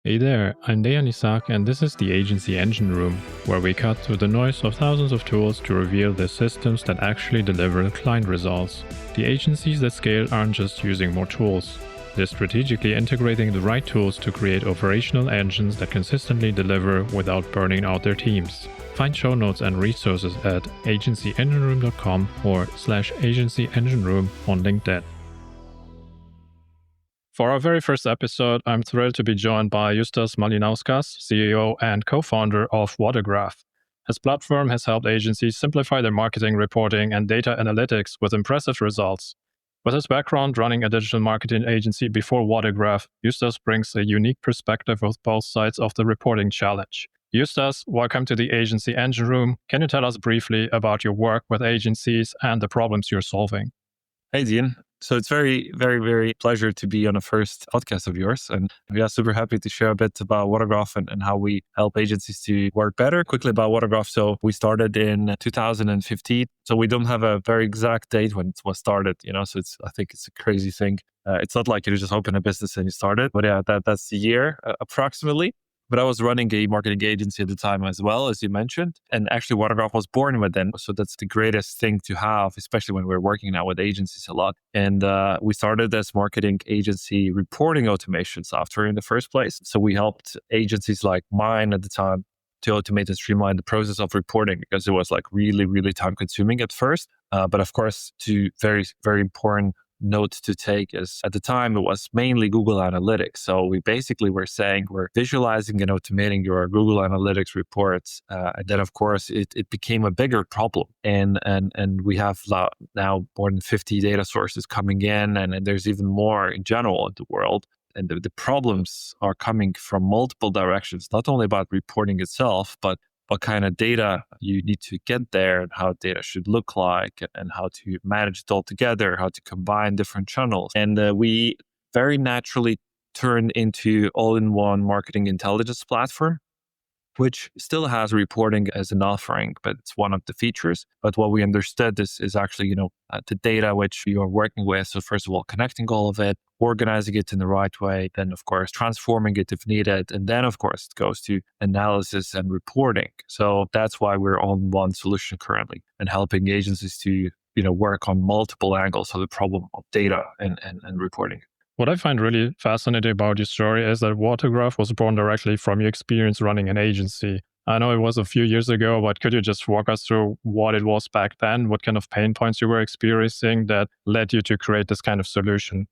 Hey there, I'm Dejan Isak and this is the Agency Engine Room, where we cut through the noise of thousands of tools to reveal the systems that actually deliver client results. The agencies that scale aren't just using more tools. They're strategically integrating the right tools to create operational engines that consistently deliver without burning out their teams. Find show notes and resources at agencyengineroom.com or /agencyengineroom on LinkedIn. For our very first episode, I'm thrilled to be joined by Justas Malinauskas, CEO and co-founder of Whatagraph. His platform has helped agencies simplify their marketing reporting and data analytics with impressive results. With his background running a digital marketing agency before Whatagraph, Justas brings a unique perspective of both sides of the reporting challenge. Justas, welcome to the Agency Engine Room. Can you tell us briefly about your work with agencies and the problems you're solving? Hey, Dean. So it's very, very, very pleasure to be on the first podcast of yours. And we are super happy to share a bit about Whatagraph and how we help agencies to work better. Quickly about Whatagraph. So we started in 2015. So we don't have a very exact date when it was started, so I think it's a crazy thing. It's not like you just open a business and you start it. But yeah, that's the year approximately. But I was running a marketing agency at the time as well, as you mentioned. And actually, Whatagraph was born within. So that's the greatest thing to have, especially when we're working now with agencies a lot. And we started as marketing agency reporting automation software in the first place. So we helped agencies like mine at the time to automate and streamline the process of reporting because it was like really, really time consuming at first. But of course, two very, very important note to take is at the time it was mainly Google Analytics. So we basically were saying we're visualizing and automating your Google Analytics reports. And then of course it became a bigger problem. And we have now more than 50 data sources coming in and there's even more in general in the world. And the problems are coming from multiple directions, not only about reporting itself, but what kind of data you need to get there and how data should look like and how to manage it all together, how to combine different channels. And we very naturally turned into all-in-one marketing intelligence platform, which still has reporting as an offering, but it's one of the features. But what we understood is actually, the data which you are working with. So first of all, connecting all of it, organizing it in the right way, then of course, transforming it if needed. And then of course, it goes to analysis and reporting. So that's why we're on one solution currently and helping agencies to, work on multiple angles of the problem of data and reporting. What I find really fascinating about your story is that Whatagraph was born directly from your experience running an agency. I know it was a few years ago, but could you just walk us through what it was back then? What kind of pain points you were experiencing that led you to create this kind of solution?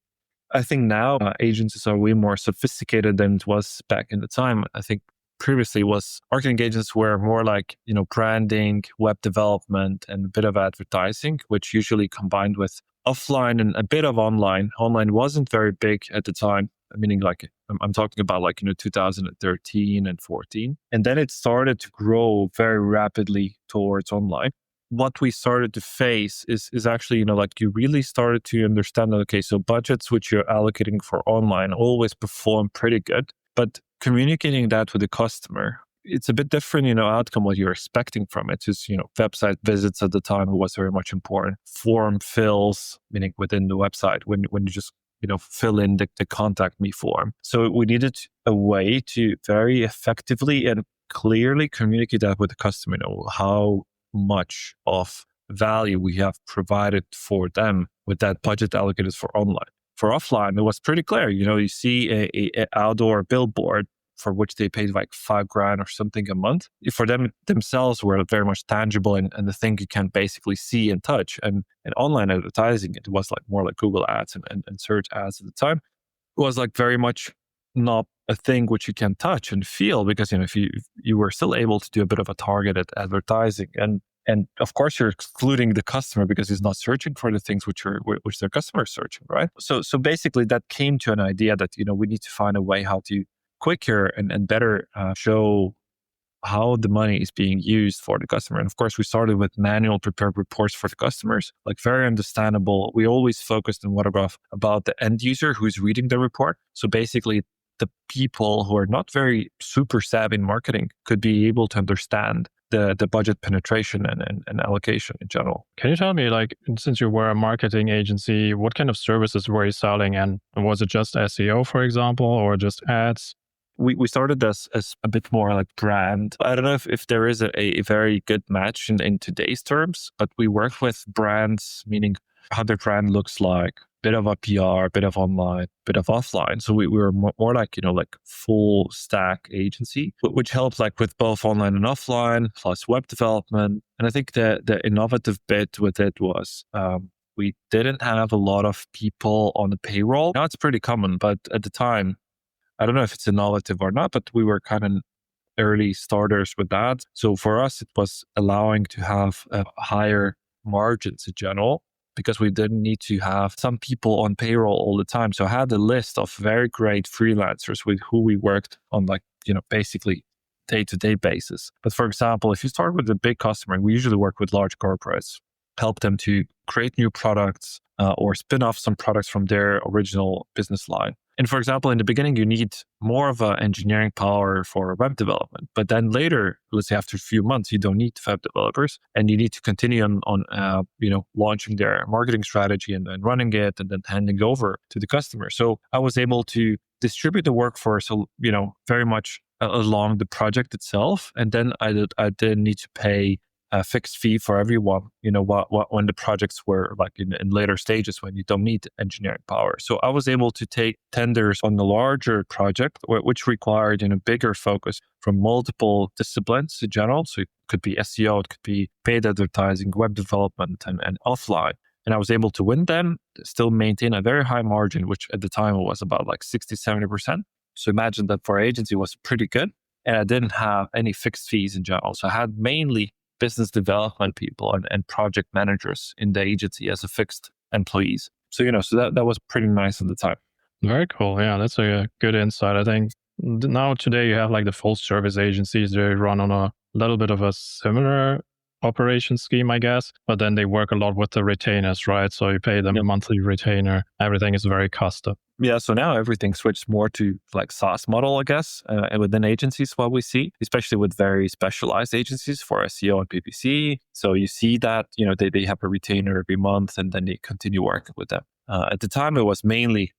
I think now agencies are way more sophisticated than it was back in the time. I think previously was marketing agents were more like, branding, web development, and a bit of advertising, which usually combined with offline and a bit of online. Online wasn't very big at the time, meaning like I'm talking about 2013 and 14. And then it started to grow very rapidly towards online. What we started to face is actually, you really started to understand that, okay, so budgets which you're allocating for online always perform pretty good, but communicating that with the customer, it's a bit different, outcome what you're expecting from it. Is, website visits at the time was very much important. Form fills, meaning within the website, when you just, fill in the contact me form. So we needed a way to very effectively and clearly communicate that with the customer, how much of value we have provided for them with that budget allocated for online. For offline, it was pretty clear. You see a outdoor billboard for which they paid like $5,000 or something a month. For them themselves were very much tangible and the thing you can basically see and touch. And online advertising, it was like more like Google ads and search ads at the time. It was like very much not a thing which you can touch and feel because, if you were still able to do a bit of a targeted advertising and of course, you're excluding the customer because he's not searching for the things which their customer is searching, right? So basically, that came to an idea that we need to find a way how to quicker and better show how the money is being used for the customer. And of course, we started with manual prepared reports for the customers, like very understandable. We always focused in Whatagraph about the end user who's reading the report. So basically, the people who are not very super savvy in marketing could be able to understand the budget penetration and allocation in general. Can you tell me, since you were a marketing agency, what kind of services were you selling? And was it just SEO, for example, or just ads? we started as a bit more like brand. I don't know if there is a very good match in today's terms, but we work with brands, meaning how their brand looks like, bit of a PR, bit of online, bit of offline. So we were more like, like full stack agency, which helps like with both online and offline, plus web development. And I think the innovative bit with it was we didn't have a lot of people on the payroll. Now it's pretty common, but at the time, I don't know if it's innovative or not, but we were kind of early starters with that. So for us, it was allowing to have higher margins in general, because we didn't need to have some people on payroll all the time. So I had a list of very great freelancers with who we worked on, like, basically day-to-day basis. But for example, if you start with a big customer, we usually work with large corporates, help them to create new products or spin off some products from their original business line. And for example, in the beginning, you need more of an engineering power for web development. But then later, let's say after a few months, you don't need web developers, and you need to continue on launching their marketing strategy and then running it and then handing over to the customer. So I was able to distribute the workforce, very much along the project itself. And then I didn't need to pay a fixed fee for everyone, when the projects were like in later stages when you don't need engineering power. So I was able to take tenders on the larger project, which required bigger focus from multiple disciplines in general. So it could be SEO, it could be paid advertising, web development, and offline. And I was able to win them, still maintain a very high margin, which at the time was about like 60-70%. So imagine that for agency was pretty good. And I didn't have any fixed fees in general. So I had mainly business development people and project managers in the agency as a fixed employees. So, so that was pretty nice at the time. Very cool. Yeah, that's a good insight. I think now today you have like the full service agencies. They run on a little bit of a similar operation scheme, I guess, but then they work a lot with the retainers, right? So you pay them a monthly retainer. Everything is very custom. Yeah, so now everything switched more to like SaaS model, I guess, and within agencies, what we see, especially with very specialized agencies for SEO and PPC. So you see that, they have a retainer every month and then they continue working with them. At the time, it was mainly,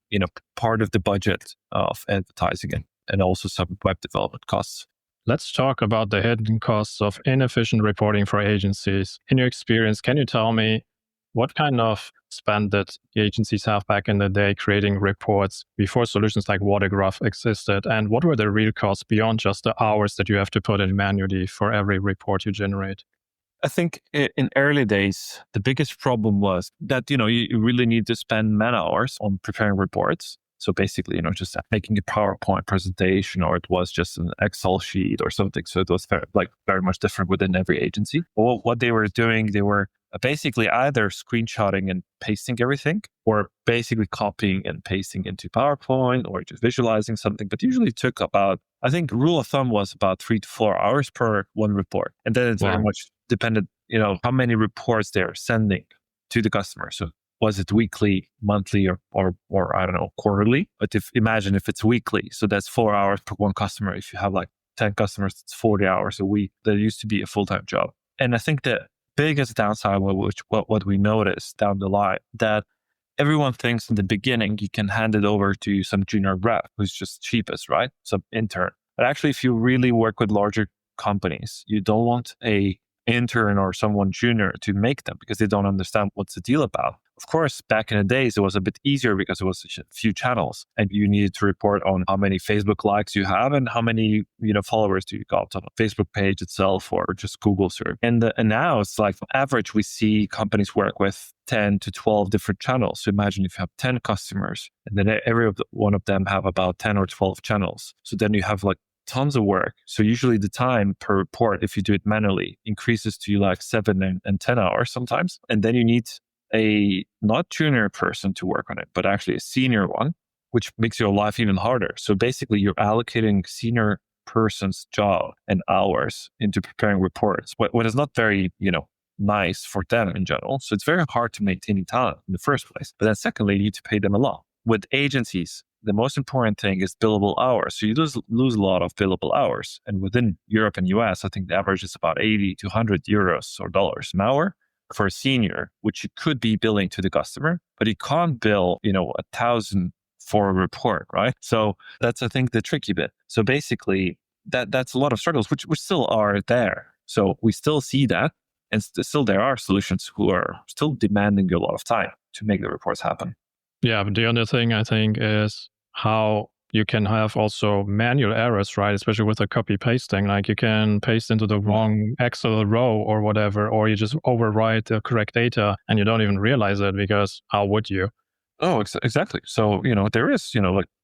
part of the budget of advertising and also some web development costs. Let's talk about the hidden costs of inefficient reporting for agencies. In your experience, can you tell me what kind of spend did the agencies have back in the day creating reports before solutions like Whatagraph existed? And what were the real costs beyond just the hours that you have to put in manually for every report you generate? I think in early days, the biggest problem was that, you really need to spend man hours on preparing reports. So basically, just making a PowerPoint presentation, or it was just an Excel sheet or something. So it was very much different within every agency. But what they were doing, they were basically either screenshotting and pasting everything, or basically copying and pasting into PowerPoint, or just visualizing something. But usually it took about, I think rule of thumb was about 3 to 4 hours per one report. And then it's very much dependent, how many reports they're sending to the customer. So was it weekly, monthly, or I don't know, quarterly? But imagine if it's weekly, so that's 4 hours per one customer. If you have like 10 customers, it's 40 hours a week. That used to be a full-time job. And I think the biggest downside, what we noticed down the line, that everyone thinks in the beginning you can hand it over to some junior rep who's just cheapest, right? Some intern. But actually, if you really work with larger companies, you don't want a intern or someone junior to make them, because they don't understand what's the deal about. Of course, back in the days, it was a bit easier because it was a few channels and you needed to report on how many Facebook likes you have and how many, followers do you got on a Facebook page itself or just Google search. And now it's like on average, we see companies work with 10 to 12 different channels. So imagine if you have 10 customers and then every one of them have about 10 or 12 channels. So then you have like tons of work. So usually the time per report, if you do it manually, increases to like 7 and 10 hours sometimes. And then you need a not junior person to work on it, but actually a senior one, which makes your life even harder. So basically you're allocating senior person's job and hours into preparing reports, what is not very, nice for them in general. So it's very hard to maintain talent in the first place. But then secondly, you need to pay them a lot. With agencies, the most important thing is billable hours. So you lose a lot of billable hours. And within Europe and US, I think the average is about 80 to 100 euros or dollars an hour for a senior, which you could be billing to the customer, but you can't bill, 1,000 for a report, right? So that's, I think, the tricky bit. So basically, that's a lot of struggles, which still are there. So we still see that, and still there are solutions who are still demanding a lot of time to make the reports happen. Yeah, but the other thing I think is how you can have also manual errors, right? Especially with the copy pasting. Like you can paste into the wrong Excel row or whatever, or you just overwrite the correct data and you don't even realize it because how would you? Oh, exactly. So, there is,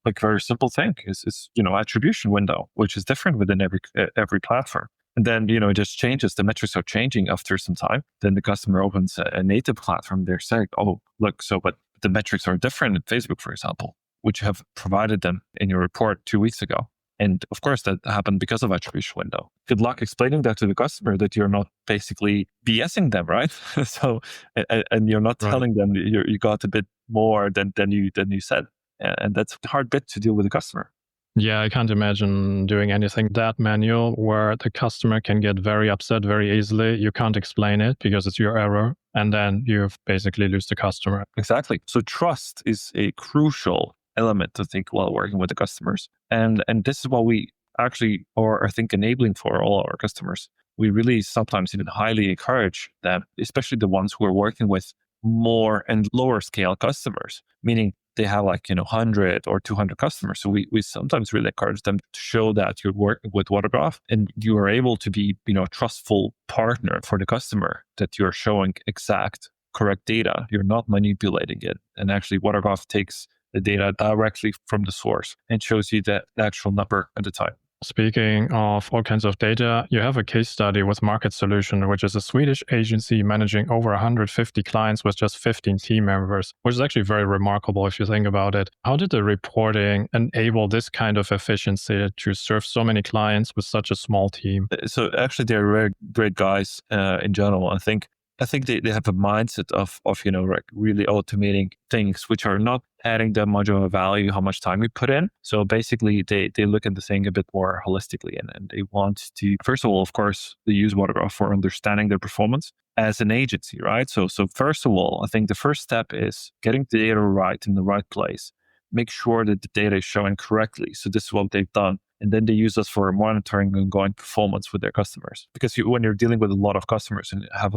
like very simple thing is attribution window, which is different within every platform. And then, it just changes. The metrics are changing after some time. Then the customer opens a native platform. They're saying, oh, look, but the metrics are different in Facebook, for example, which you have provided them in your report 2 weeks ago. And of course, that happened because of attribution window. Good luck explaining that to the customer that you're not basically BSing them, right? So, and you're not Right. telling them you got a bit more than you said, and that's a hard bit to deal with the customer. Yeah, I can't imagine doing anything that manual where the customer can get very upset very easily. You can't explain it because it's your error. And then you've basically lose the customer. Exactly. So trust is a crucial element to think while working with the customers. And this is what we actually are, I think, enabling for all our customers. We really sometimes even highly encourage them, especially the ones who are working with more and lower scale customers, meaning they have 100 or 200 customers. So we sometimes really encourage them to show that you're working with Whatagraph and you are able to be, a trustful partner for the customer, that you're showing exact correct data. You're not manipulating it. And actually Whatagraph takes the data directly from the source and shows you the actual number at the time. Speaking of all kinds of data, you have a case study with Market Solution, which is a Swedish agency managing over 150 clients with just 15 team members, which is actually very remarkable if you think about it. How did the reporting enable this kind of efficiency to serve so many clients with such a small team? So actually, they're very great guys in general. I think they have a mindset of really automating things which are not adding that much of a value, how much time we put in. So basically they look at the thing a bit more holistically, and they want to, first of all, of course, they use Whatagraph for understanding their performance as an agency, right? So first of all, I think the first step is getting the data right in the right place. Make sure that the data is showing correctly. So this is what they've done. And then they use us for monitoring and ongoing performance with their customers. Because when you're dealing with a lot of customers and have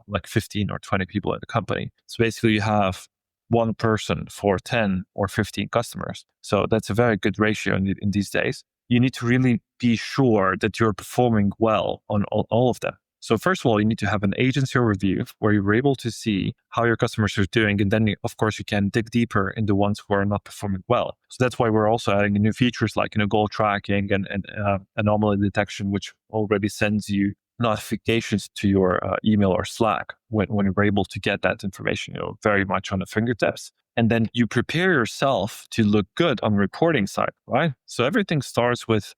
like 15 or 20 people in the company, so basically you have one person for 10 or 15 customers. So that's a very good ratio in these days. You need to really be sure that you're performing well on all of them. So first of all, you need to have an agency overview where you're able to see how your customers are doing. And then, of course, you can dig deeper in the ones who are not performing well. So that's why we're also adding new features like goal tracking and anomaly detection, which already sends you notifications to your email or Slack when you're able to get that information, very much on the fingertips. And then you prepare yourself to look good on the reporting side, right? So everything starts with,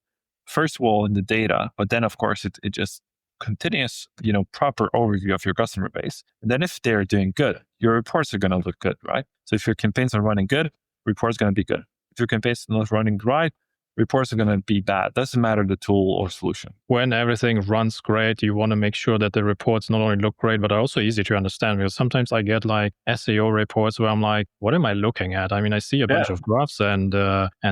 first of all, in the data, but then, of course, it just continuous, proper overview of your customer base. And then if they're doing good, your reports are going to look good, right? So if your campaigns are running good, reports are going to be good. If your campaigns are not running right, reports are going to be bad. Doesn't matter the tool or solution. When everything runs great, you want to make sure that the reports not only look great, but are also easy to understand. Because sometimes I get like SEO reports where I'm like, what am I looking at? I mean, I see a bunch of graphs and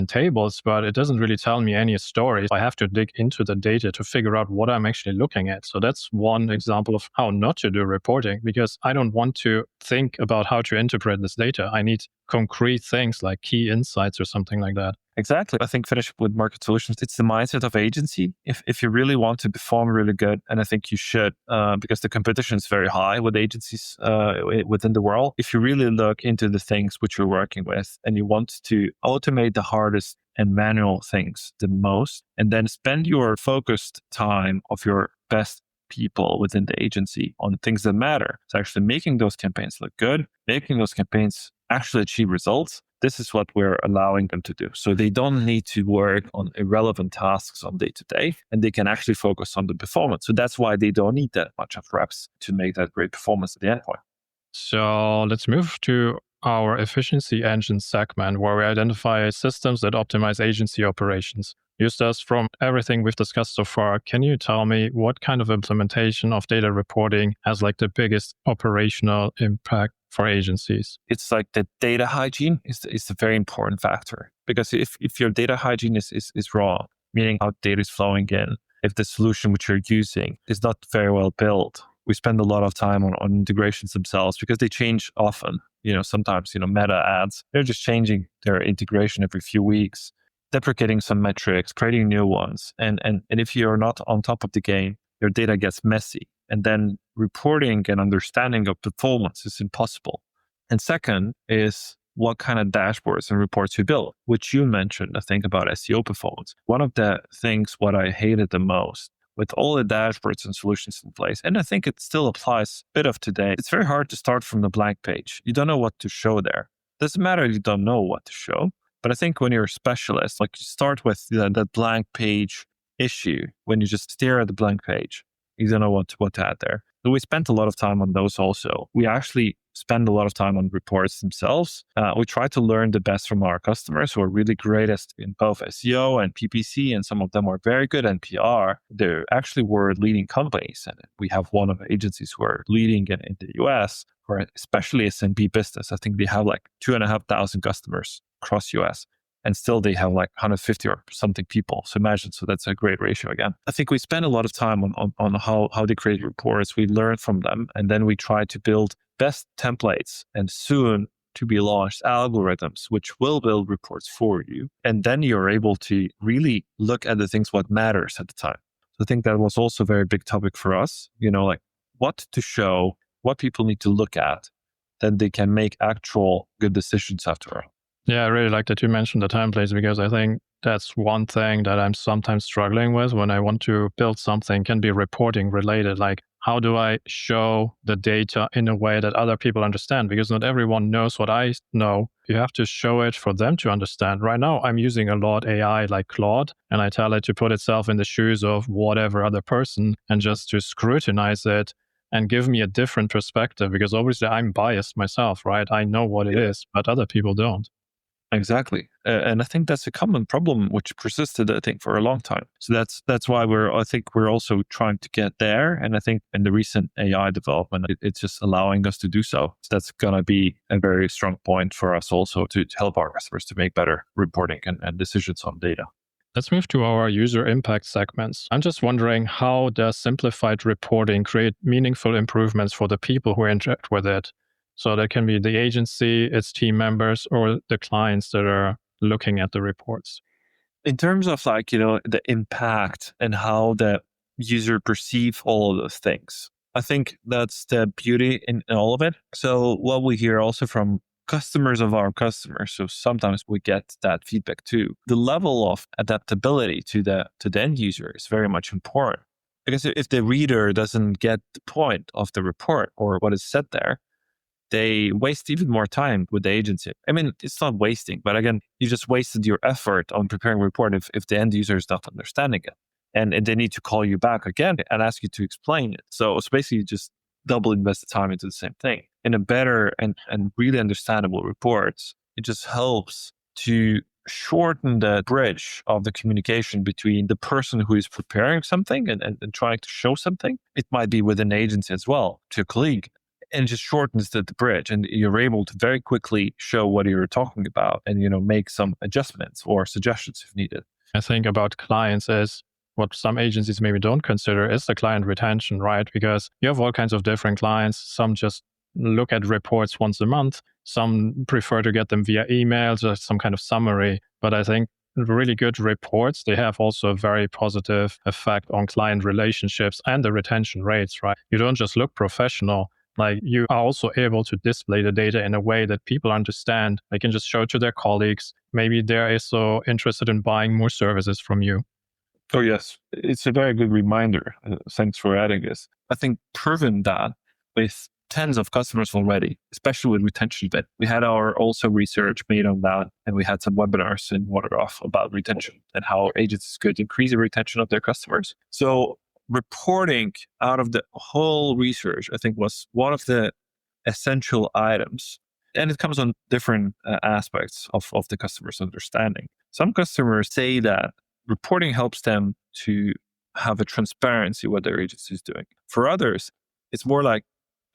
tables, but it doesn't really tell me any stories. I have to dig into the data to figure out what I'm actually looking at. So that's one example of how not to do reporting, because I don't want to think about how to interpret this data. I need concrete things like key insights or something like that. Exactly. I think finish with Market Solutions, it's the mindset of agency. If you really want to perform really good, and I think you should, because the competition is very high with agencies within the world. If you really look into the things which you're working with and you want to automate the hardest and manual things the most, and then spend your focused time of your best people within the agency on things that matter. So actually making those campaigns look good, making those campaigns actually achieve results. This is what we're allowing them to do. So they don't need to work on irrelevant tasks on day to day, and they can actually focus on the performance. So that's why they don't need that much of reps to make that great performance at the endpoint. So let's move to our efficiency engine segment, where we identify systems that optimize agency operations. Justas, from everything we've discussed so far, can you tell me what kind of implementation of data reporting has like the biggest operational impact? for agencies? It's like the data hygiene is a very important factor, because if your data hygiene is wrong, meaning how data is flowing in, if the solution which you're using is not very well built, we spend a lot of time on integrations themselves because they change often. Sometimes, Meta ads, they're just changing their integration every few weeks, deprecating some metrics, creating new ones. And if you're not on top of the game, your data gets messy. And then reporting and understanding of performance is impossible. And second is what kind of dashboards and reports you build, which you mentioned, I think, about SEO performance. One of the things what I hated the most with all the dashboards and solutions in place, and I think it still applies a bit of today, it's very hard to start from the blank page. You don't know what to show there. Doesn't matter if you don't know what to show, but I think when you're a specialist, like you start with that blank page issue, when you just stare at the blank page, you don't know what to add there. So we spent a lot of time on those also. We actually spend a lot of time on reports themselves. We try to learn the best from our customers who are really greatest in both SEO and PPC, and some of them are very good in PR. They actually were leading companies. And we have one of the agencies who are leading in the US, who are especially SMB business. I think they have like 2,500 customers across US. And still they have like 150 or something people. So imagine, so that's a great ratio again. I think we spend a lot of time on how they create reports. We learn from them, and then we try to build best templates and soon to be launched algorithms, which will build reports for you. And then you're able to really look at the things what matters at the time. So I think that was also a very big topic for us, like what to show, what people need to look at, then they can make actual good decisions after all. Yeah, I really like that you mentioned the templates, because I think that's one thing that I'm sometimes struggling with when I want to build something, can be reporting related. Like, how do I show the data in a way that other people understand? Because not everyone knows what I know. You have to show it for them to understand. Right now, I'm using a lot AI like Claude, and I tell it to put itself in the shoes of whatever other person and just to scrutinize it and give me a different perspective, because obviously I'm biased myself, right? I know what it is, but other people don't. Exactly. And I think that's a common problem which persisted, I think, for a long time. So that's why I think we're also trying to get there. And I think in the recent AI development, it's just allowing us to do so. So that's going to be a very strong point for us also to help our customers to make better reporting and decisions on data. Let's move to our user impact segments. I'm just wondering, how does simplified reporting create meaningful improvements for the people who interact with it? So that can be the agency, its team members, or the clients that are looking at the reports. In terms of the impact and how the user perceive all of those things, I think that's the beauty in all of it. So what we hear also from customers of our customers, so sometimes we get that feedback too. The level of adaptability to the end user is very much important, because if the reader doesn't get the point of the report or what is said there, they waste even more time with the agency. I mean, it's not wasting, but again, you just wasted your effort on preparing a report if the end user is not understanding it. And they need to call you back again and ask you to explain it. So it's basically just double invest the time into the same thing. In a better and really understandable reports, it just helps to shorten the bridge of the communication between the person who is preparing something and trying to show something. It might be with an agency as well, to a colleague. And it just shortens the bridge, and you're able to very quickly show what you're talking about and make some adjustments or suggestions if needed. I think about clients is what some agencies maybe don't consider is the client retention, right? Because you have all kinds of different clients. Some just look at reports once a month. Some prefer to get them via email, just some kind of summary. But I think really good reports, they have also a very positive effect on client relationships and the retention rates, right? You don't just look professional. Like, you are also able to display the data in a way that people understand. They can just show it to their colleagues. Maybe they're also interested in buying more services from you. Oh, yes. It's a very good reminder. Thanks for adding this. I think proven that with tens of customers already, especially with retention bit. We had our also research made on that, and we had some webinars in Whatagraph about retention and how agencies could increase the retention of their customers. So reporting out of the whole research, I think, was one of the essential items. And it comes on different aspects of the customer's understanding. Some customers say that reporting helps them to have a transparency what their agency is doing. For others, it's more like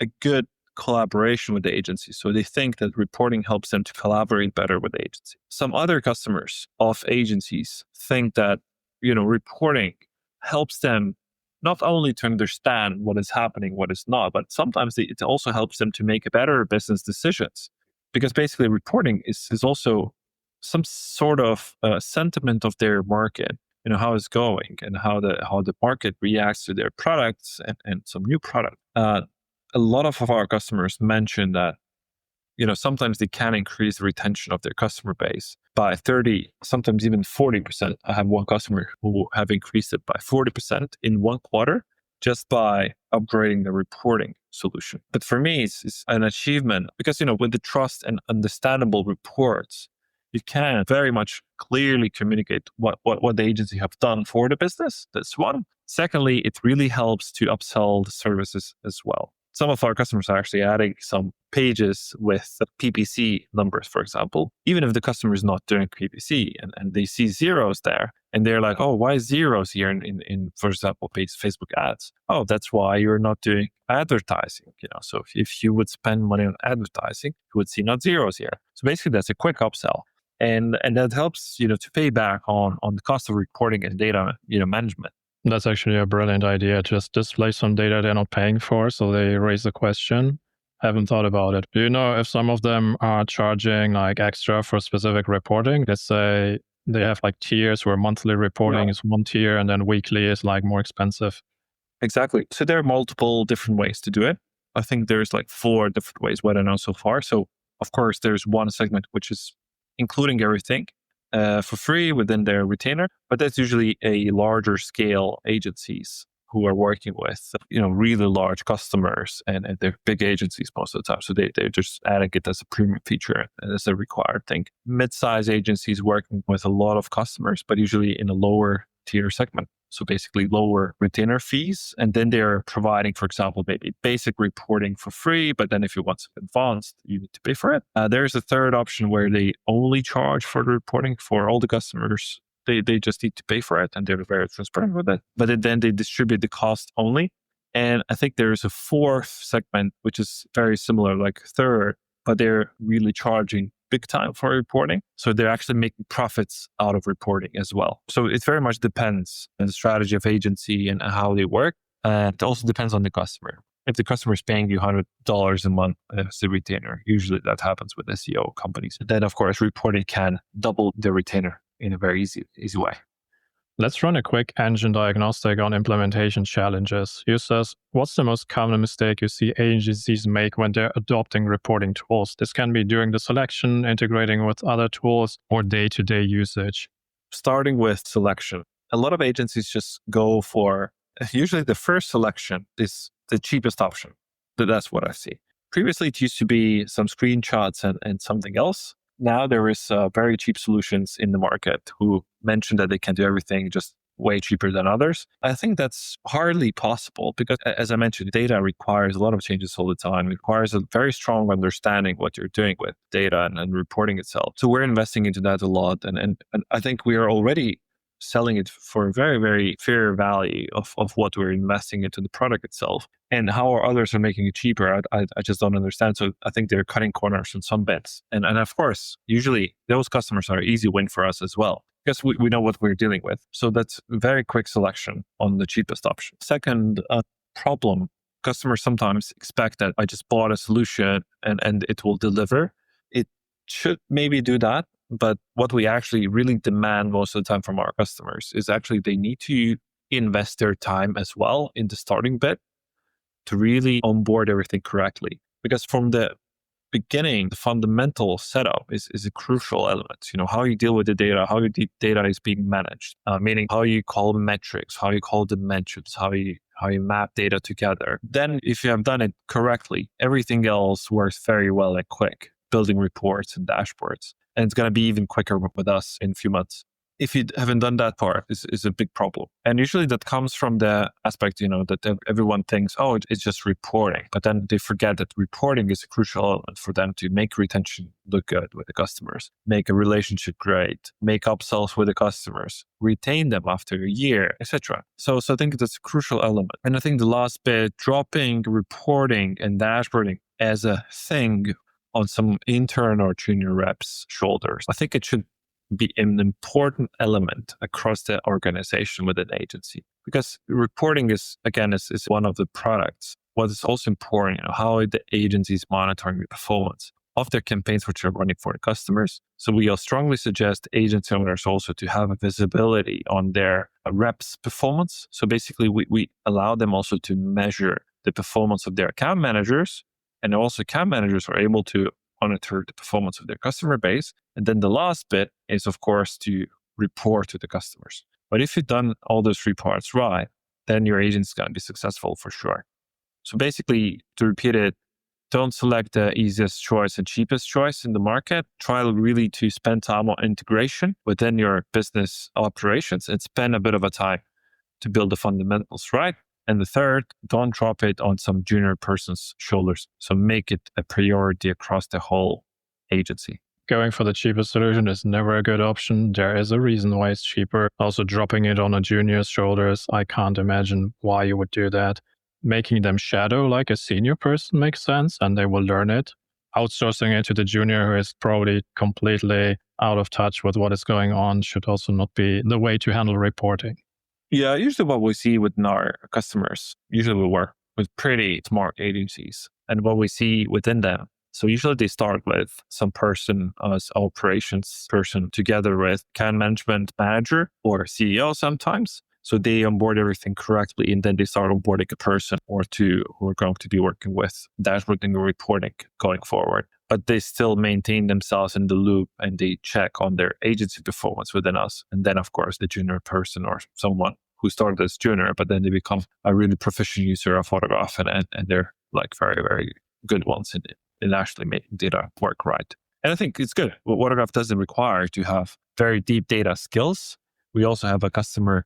a good collaboration with the agency. So they think that reporting helps them to collaborate better with the agency. Some other customers of agencies think that, reporting helps them not only to understand what is happening, what is not, but sometimes it also helps them to make better business decisions. Because basically reporting is also some sort of sentiment of their market, how it's going and how the market reacts to their products and some new product. A lot of our customers mention that, sometimes they can increase the retention of their customer base by 30, sometimes even 40%. I have one customer who have increased it by 40% in one quarter just by upgrading the reporting solution. But for me, it's an achievement because, with the trust and understandable reports, you can very much clearly communicate what the agency have done for the business. That's one. Secondly, it really helps to upsell the services as well. Some of our customers are actually adding some pages with the PPC numbers, for example, even if the customer is not doing PPC and they see zeros there and they're like, oh, why zeros here in for example, Facebook ads? Oh, that's why you're not doing advertising. So if you would spend money on advertising, you would see not zeros here. So basically that's a quick upsell. And that helps, to pay back on the cost of reporting and data, management. That's actually a brilliant idea. Just display some data they're not paying for. So they raise the question. Haven't thought about it. Do you know if some of them are charging like extra for specific reporting? Let's say they have like tiers where monthly reporting is one tier and then weekly is like more expensive. Exactly. So there are multiple different ways to do it. I think there's like 4 different ways, what I know so far. So of course, there's one segment which is including everything for free within their retainer, but that's usually a larger scale agencies who are working with, really large customers and they're big agencies most of the time. So they're just adding it as a premium feature and as a required thing. Mid-size agencies working with a lot of customers, but usually in a lower tier segment. So basically lower retainer fees. And then they're providing, for example, maybe basic reporting for free. But then if you want some advanced, you need to pay for it. There's a third option where they only charge for the reporting for all the customers. They just need to pay for it and they're very transparent with it. But then they distribute the cost only. And I think there's a fourth segment, which is very similar, like third, but they're really charging big time for reporting. So they're actually making profits out of reporting as well. So it very much depends on the strategy of agency and how they work. It also depends on the customer. If the customer is paying you $100 a month as a retainer, usually that happens with SEO companies. Then of course, reporting can double the retainer in a very easy way. Let's run a quick engine diagnostic on implementation challenges. Justas, what's the most common mistake you see agencies make when they're adopting reporting tools? This can be during the selection, integrating with other tools, or day-to-day usage. Starting with selection. A lot of agencies just go for, usually the first selection is the cheapest option. That's what I see. Previously, it used to be some screenshots and something else. Now there is very cheap solutions in the market who mention that they can do everything just way cheaper than others. I think that's hardly possible because, as I mentioned, data requires a lot of changes all the time. It requires a very strong understanding what you're doing with data and reporting itself. So we're investing into that a lot. And I think we are already selling it for a very, very fair value of what we're investing into the product itself. And how others are making it cheaper, I just don't understand. So I think they're cutting corners on some bits. And of course, usually those customers are easy win for us as well, because we know what we're dealing with. So that's very quick selection on the cheapest option. Second problem, customers sometimes expect that I just bought a solution and it will deliver. It should maybe do that. But what we actually really demand most of the time from our customers is actually they need to invest their time as well in the starting bit to really onboard everything correctly. Because from the beginning, the fundamental setup is a crucial element. How you deal with the data, how the data is being managed, meaning how you call metrics, how you call dimensions, how you map data together. Then if you have done it correctly, everything else works very well and quick, building reports and dashboards. And it's going to be even quicker with us in a few months. If you haven't done that part, is a big problem. And usually that comes from the aspect, that everyone thinks, oh, it's just reporting. But then they forget that reporting is a crucial element for them to make retention look good with the customers, make a relationship great, make upsells with the customers, retain them after a year, etc. So I think that's a crucial element. And I think the last bit, dropping reporting and dashboarding as a thing on some intern or junior reps' shoulders. I think it should be an important element across the organization with an agency, because reporting is one of the products. What is also important, how are the agencies monitoring the performance of their campaigns which are running for the customers. So we strongly suggest agency owners also to have a visibility on their reps' performance. So basically we allow them also to measure the performance of their account managers, and also account managers are able to monitor the performance of their customer base. And then the last bit is, of course, to report to the customers. But if you've done all those three parts right, then your agent's going to be successful for sure. So basically, to repeat it, don't select the easiest choice and cheapest choice in the market. Try really to spend time on integration within your business operations and spend a bit of a time to build the fundamentals right. And the third, don't drop it on some junior person's shoulders. So make it a priority across the whole agency. Going for the cheapest solution is never a good option. There is a reason why it's cheaper. Also, dropping it on a junior's shoulders, I can't imagine why you would do that. Making them shadow like a senior person makes sense, and they will learn it. Outsourcing it to the junior who is probably completely out of touch with what is going on should also not be the way to handle reporting. Yeah, usually what we see with our customers, usually we work with pretty smart agencies, and what we see within them. So usually they start with some person as operations person together with account management manager or CEO sometimes. So they onboard everything correctly, and then they start onboarding a person or two who are going to be working with dashboarding and reporting going forward. But they still maintain themselves in the loop and they check on their agency performance within us. And then, of course, the junior person or someone who started as junior, but then they become a really proficient user of Whatagraph, and they're like very, very good ones in actually making data work right. And I think it's good. What Whatagraph doesn't require to have very deep data skills. We also have a customer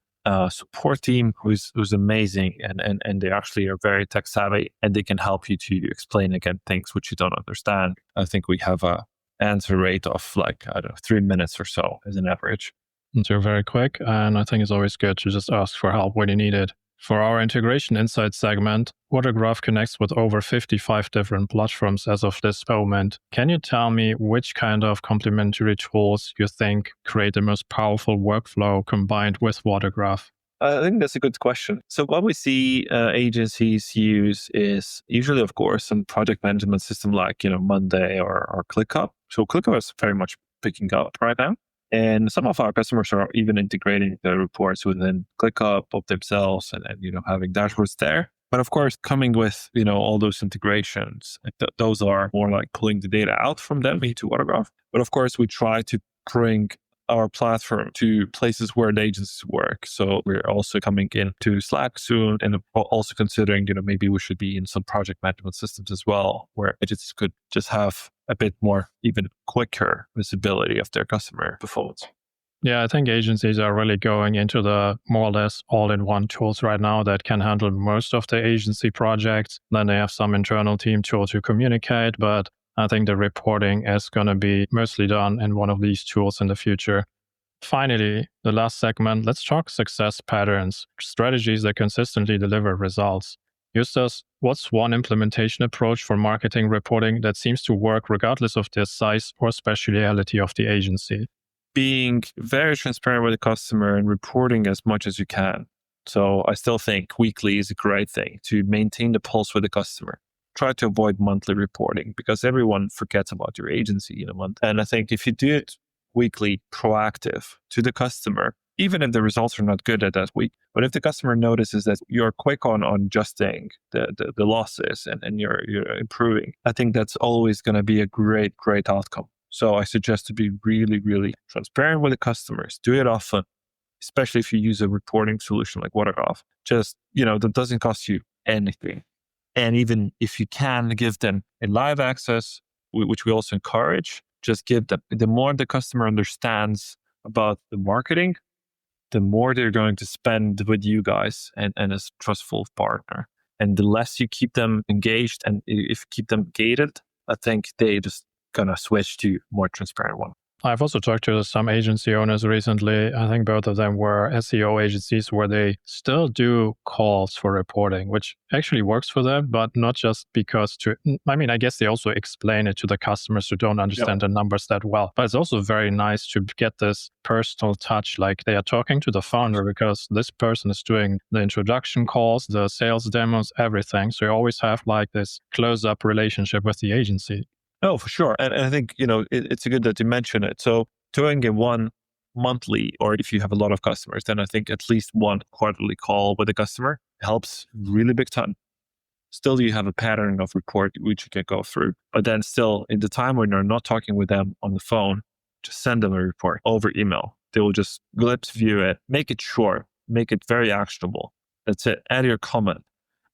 support team who's amazing, and they actually are very tech savvy, and they can help you to explain again things which you don't understand. I think we have a answer rate of 3 minutes or so as an average. They're very quick, and I think it's always good to just ask for help when you need it. For our integration insights segment, Whatagraph connects with over 55 different platforms as of this moment. Can you tell me which kind of complementary tools you think create the most powerful workflow combined with Whatagraph? I think that's a good question. So what we see agencies use is usually, of course, some project management system like Monday or ClickUp. So ClickUp is very much picking up right now. And some of our customers are even integrating the reports within ClickUp of themselves and having dashboards there. But of course, coming with all those integrations, those are more like pulling the data out from them into Whatagraph. But of course, we try to bring our platform to places where the agencies work. So we're also coming into Slack soon, and also considering maybe we should be in some project management systems as well, where agencies could just have a bit more even quicker visibility of their customer performance. Yeah, I think agencies are really going into the more or less all-in-one tools right now that can handle most of the agency projects. Then they have some internal team tool to communicate, but I think the reporting is going to be mostly done in one of these tools in the future. Finally, the last segment, let's talk success patterns, strategies that consistently deliver results. Justas, what's one implementation approach for marketing reporting that seems to work regardless of the size or speciality of the agency? Being very transparent with the customer and reporting as much as you can. So I still think weekly is a great thing to maintain the pulse with the customer. Try to avoid monthly reporting because everyone forgets about your agency in a month. And I think if you do it weekly, proactive to the customer, even if the results are not good at that week, but if the customer notices that you're quick on adjusting the losses and you're improving, I think that's always going to be a great outcome. So I suggest to be really, really transparent with the customers. Do it often, especially if you use a reporting solution like Whatagraph. Just, that doesn't cost you anything. And even if you can give them a live access, which we also encourage, just give them. The more the customer understands about the marketing, the more they're going to spend with you guys and as a trustful partner. And the less you keep them engaged and if you keep them gated, I think they just going to switch to more transparent one. I've also talked to some agency owners recently. I think both of them were SEO agencies where they still do calls for reporting, which actually works for them, but not just because I guess they also explain it to the customers who don't understand the numbers that well. But it's also very nice to get this personal touch, like they are talking to the founder because this person is doing the introduction calls, the sales demos, everything. So you always have like this close-up relationship with the agency. Oh, for sure. And I think, it's good that you mention it. So doing a one monthly, or if you have a lot of customers, then I think at least one quarterly call with a customer helps really big time. Still, you have a pattern of report which you can go through. But then still, in the time when you're not talking with them on the phone, just send them a report over email. They will just glimpse view it, make it short, make it very actionable. That's it. Add your comment.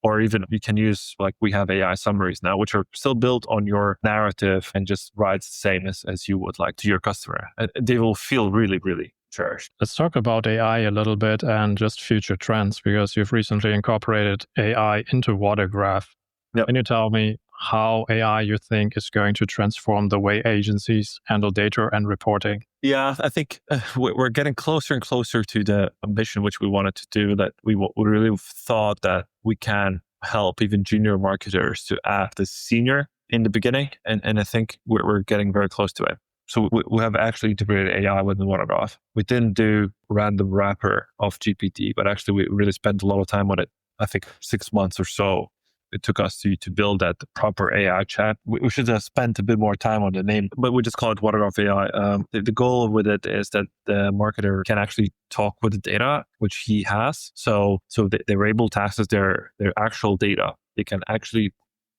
Or even you can use, like we have AI summaries now, which are still built on your narrative and just writes the same as you would like to your customer. And they will feel really, really cherished. Let's talk about AI a little bit and just future trends, because you've recently incorporated AI into Whatagraph. Yep. Can you tell me how AI you think is going to transform the way agencies handle data and reporting? Yeah, I think we're getting closer and closer to the ambition which we wanted to do, that we really thought that we can help even junior marketers to act as senior in the beginning. And I think we're getting very close to it. So we have actually integrated AI within Whatagraph. We didn't do random wrapper of GPT, but actually we really spent a lot of time on it. I think 6 months or so it took us to build that proper AI chat. We should have spent a bit more time on the name, but we just call it Whatagraph AI. The goal with it is that the marketer can actually talk with the data which he has. So they're able to access their actual data. They can actually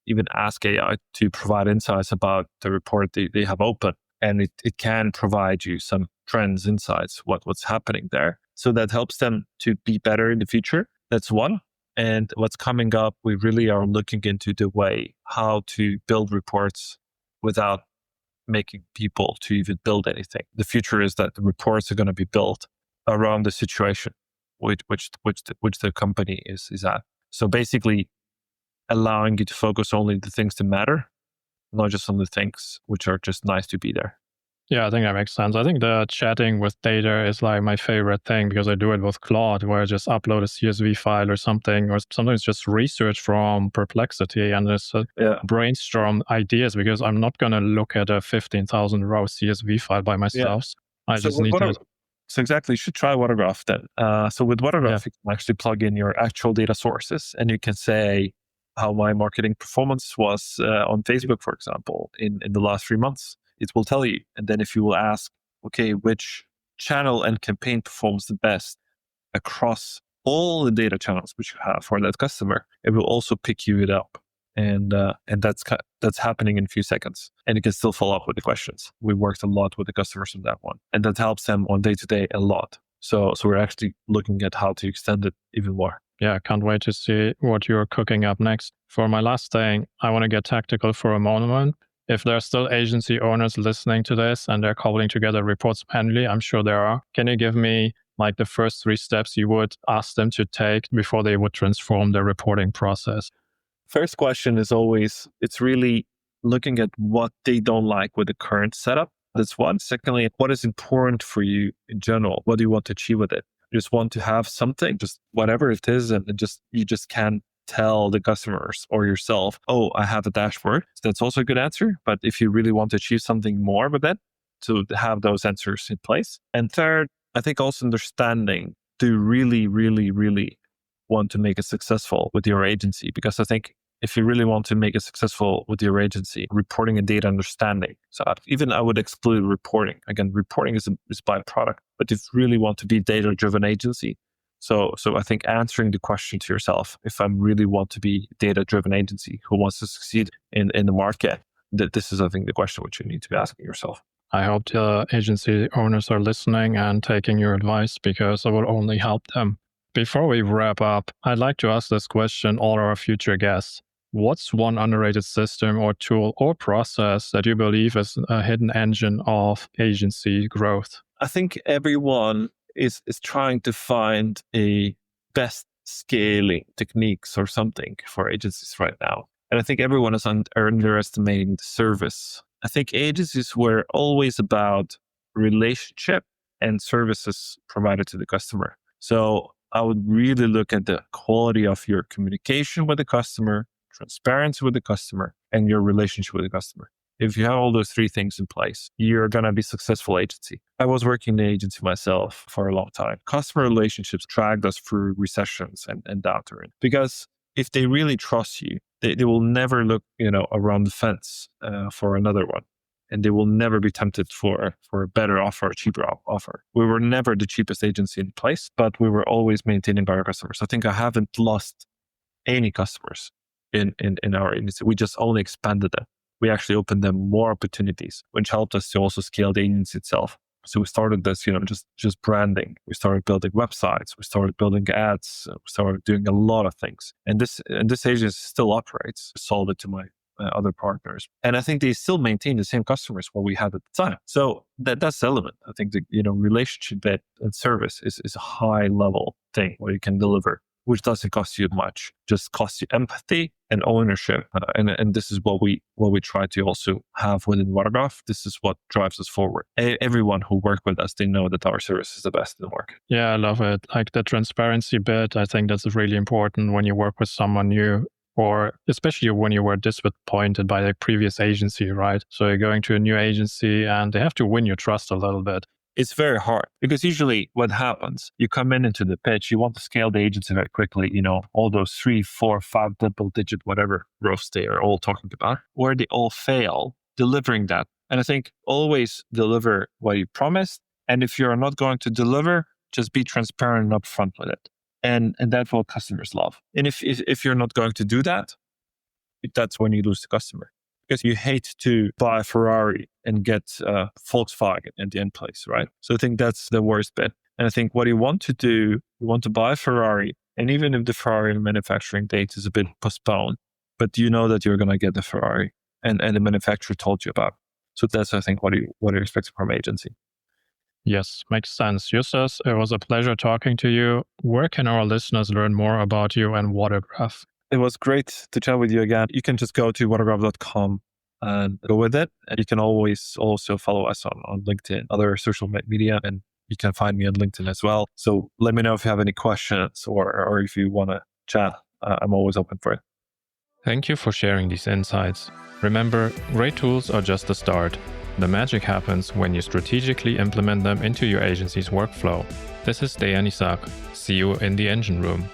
even ask AI to provide insights about the report they have open. And it can provide you some trends, insights, what's happening there. So that helps them to be better in the future. That's one. And what's coming up, we really are looking into the way how to build reports without making people to even build anything. The future is that the reports are going to be built around the situation which the company is at. So basically allowing you to focus only the things that matter, not just on the things which are just nice to be there. Yeah, I think that makes sense. I think the chatting with data is like my favorite thing because I do it with Claude, where I just upload a CSV file or something, or sometimes just research from Perplexity and just brainstorm ideas, because I'm not going to look at a 15,000 row CSV file by myself. I So just need to. So exactly, you should try Whatagraph then. So with Whatagraph, you can actually plug in your actual data sources, and you can say how my marketing performance was on Facebook, for example, in the last 3 months. It will tell you. And then if you will ask, okay, which channel and campaign performs the best across all the data channels which you have for that customer, it will also pick you it up. And that's happening in a few seconds. And you can still follow up with the questions. We worked a lot with the customers on that one. And that helps them on day-to-day a lot. So we're actually looking at how to extend it even more. Yeah, can't wait to see what you're cooking up next. For my last thing, I want to get tactical for a moment. If there are still agency owners listening to this and they're cobbling together reports manually, I'm sure there are. Can you give me like the first 3 steps you would ask them to take before they would transform their reporting process? First question is always, it's really looking at what they don't like with the current setup. That's one. Secondly, what is important for you in general? What do you want to achieve with it? You just want to have something, just whatever it is, and you just can't tell the customers or yourself, oh, I have a dashboard. So that's also a good answer. But if you really want to achieve something more with that, to have those answers in place. And third, I think also understanding, do you really, really, really want to make it successful with your agency? Because I think if you really want to make it successful with your agency, reporting and data understanding. So I would exclude reporting. Again, reporting is byproduct. But if you really want to be a data-driven agency, so I think answering the question to yourself, if I really want to be a data-driven agency who wants to succeed in the market, that this is, I think, the question which you need to be asking yourself. I hope the agency owners are listening and taking your advice, because it will only help them. Before we wrap up, I'd like to ask this question all our future guests. What's one underrated system or tool or process that you believe is a hidden engine of agency growth? I think everyone is trying to find a best scaling techniques or something for agencies right now. And I think everyone is underestimating the service. I think agencies were always about relationship and services provided to the customer. So I would really look at the quality of your communication with the customer, transparency with the customer, and your relationship with the customer. If you have all those three things in place, you're going to be a successful agency. I was working in an agency myself for a long time. Customer relationships dragged us through recessions and downturn, because if they really trust you, they will never look, around the fence for another one. And they will never be tempted for a better offer, a cheaper offer. We were never the cheapest agency in place, but we were always maintaining our customers. I think I haven't lost any customers in our agency. We just only expanded them. We actually opened them more opportunities, which helped us to also scale the agency itself. So we started this, just branding. We started building websites. We started building ads. We started doing a lot of things. And this agency still operates. I sold it to my other partners. And I think they still maintain the same customers what we had at the time. So that's the element. I think the relationship and service is a high level thing where you can deliver, which doesn't cost you much, just costs you empathy and ownership. And this is what we try to also have within Whatagraph. This is what drives us forward. Everyone who works with us, they know that our service is the best in the market. Yeah, I love it. Like the transparency bit, I think that's really important when you work with someone new, or especially when you were disappointed by the previous agency, right? So you're going to a new agency and they have to win your trust a little bit. It's very hard because usually what happens, you come into the pitch, you want to scale the agency very quickly, all those 3, 4, 5 double digit, whatever growth they are all talking about, where they all fail delivering that. And I think always deliver what you promised. And if you're not going to deliver, just be transparent and upfront with it. And that's what customers love. And if you're not going to do that, that's when you lose the customer. Because you hate to buy a Ferrari and get Volkswagen at the end place, right? So I think that's the worst bit. And I think what you want to do, you want to buy a Ferrari, and even if the Ferrari manufacturing date is a bit postponed, but you know that you're going to get the Ferrari and the manufacturer told you about. So that's, I think, what you expect from agency. Yes, makes sense. Justas, it was a pleasure talking to you. Where can our listeners learn more about you and Whatagraph? It was great to chat with you again. You can just go to whatagraph.com and go with it. And you can always also follow us on LinkedIn, other social media, and you can find me on LinkedIn as well. So let me know if you have any questions or if you want to chat. I'm always open for it. Thank you for sharing these insights. Remember, great tools are just the start. The magic happens when you strategically implement them into your agency's workflow. This is Dejan Isak. See you in the engine room.